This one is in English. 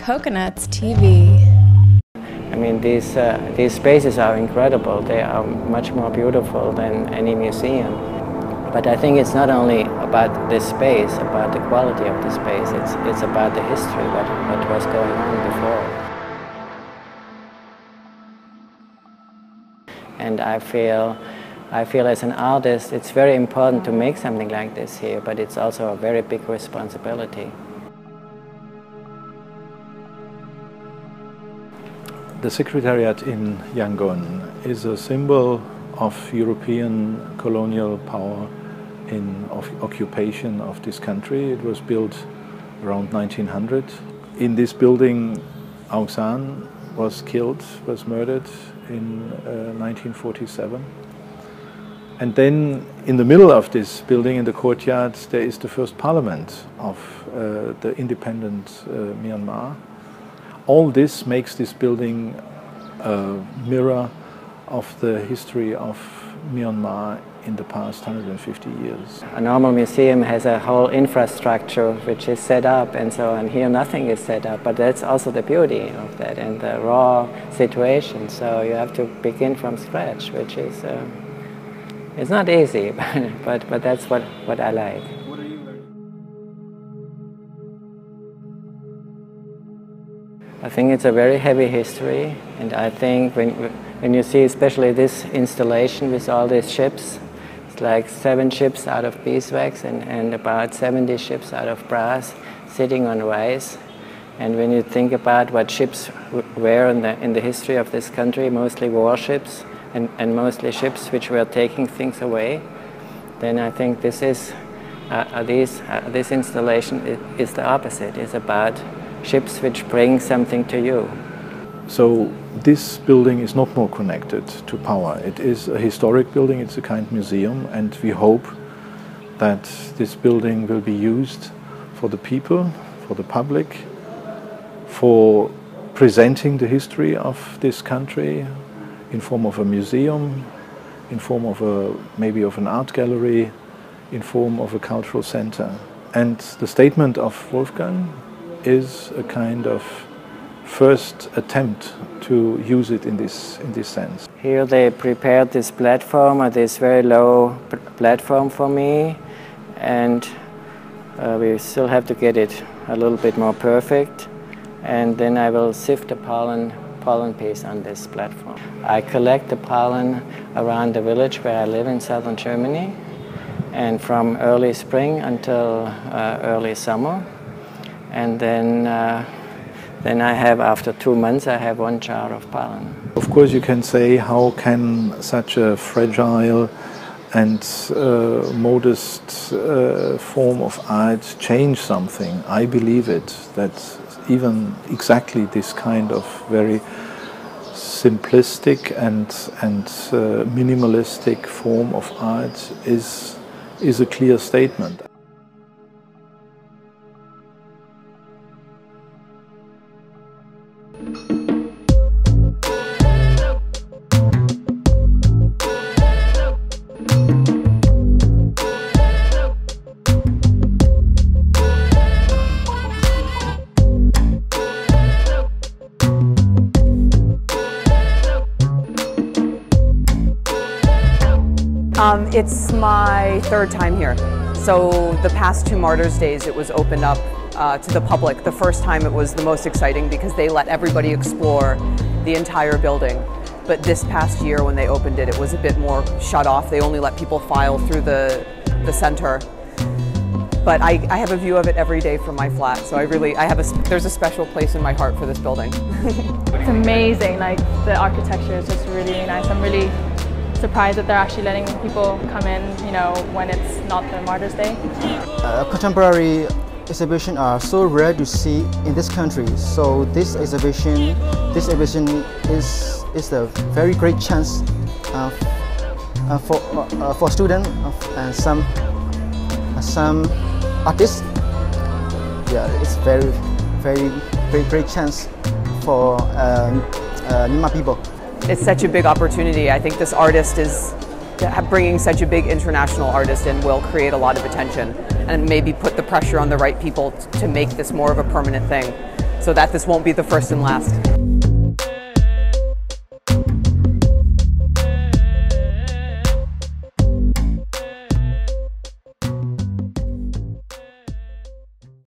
Coconuts TV. I mean, these spaces are incredible. They are much more beautiful than any museum. But I think it's not only about this space, about the quality of the space. It's about the history, what was going on before. And I feel as an artist, it's very important to make something like this here, but it's also a very big responsibility. The Secretariat in Yangon is a symbol of European colonial power in occupation of this country. It was built around 1900. In this building, Aung San was killed, was murdered in 1947. And then in the middle of this building, in the courtyard, there is the first parliament of the independent Myanmar. All this makes this building a mirror of the history of Myanmar in the past 150 years. A normal museum has a whole infrastructure which is set up and so on. Here nothing is set up, but that's also the beauty of that and the raw situation. So you have to begin from scratch, which is it's not easy, but that's what I like. I think it's a very heavy history, and I think when you see especially this installation with all these ships, it's like 7 ships out of beeswax and about 70 ships out of brass sitting on rice. And when you think about what ships were in the history of this country, mostly warships and mostly ships which were taking things away, then I think this installation is the opposite. It's about ships which bring something to you. So this building is not more connected to power. It is a historic building, it's a kind of museum, and we hope that this building will be used for the people, for the public, for presenting the history of this country in form of a museum, in form of maybe of an art gallery, in form of a cultural center. And the statement of Wolfgang is a kind of first attempt to use it in this sense. Here they prepared this platform, or this very low platform for me, and we still have to get it a little bit more perfect, and then I will sift the pollen piece on this platform. I collect the pollen around the village where I live in southern Germany, and from early spring until early summer. And then I have, after 2 months, I have 1 jar of pollen. Of course, you can say, how can such a fragile and modest form of art change something? I believe that even exactly this kind of very simplistic and minimalistic form of art is a clear statement. It's my 3rd time here. So the past 2 Martyrs' Days, it was opened up to the public. The first time it was the most exciting because they let everybody explore the entire building. But this past year when they opened it, it was a bit more shut off. They only let people file through the center. But I have a view of it every day from my flat, so there's a special place in my heart for this building. It's amazing, like the architecture is just really, really nice. I'm really surprised that they're actually letting people come in, you know, when it's not the Martyrs' Day. Contemporary exhibitions are so rare to see in this country, so this exhibition is a very great chance for students and some artists. Yeah, it's very great chance for Myanmar people. It's such a big opportunity. I think this artist is bringing such a big international artist in will create a lot of attention and maybe put the pressure on the right people to make this more of a permanent thing. so that this won't be the first and last.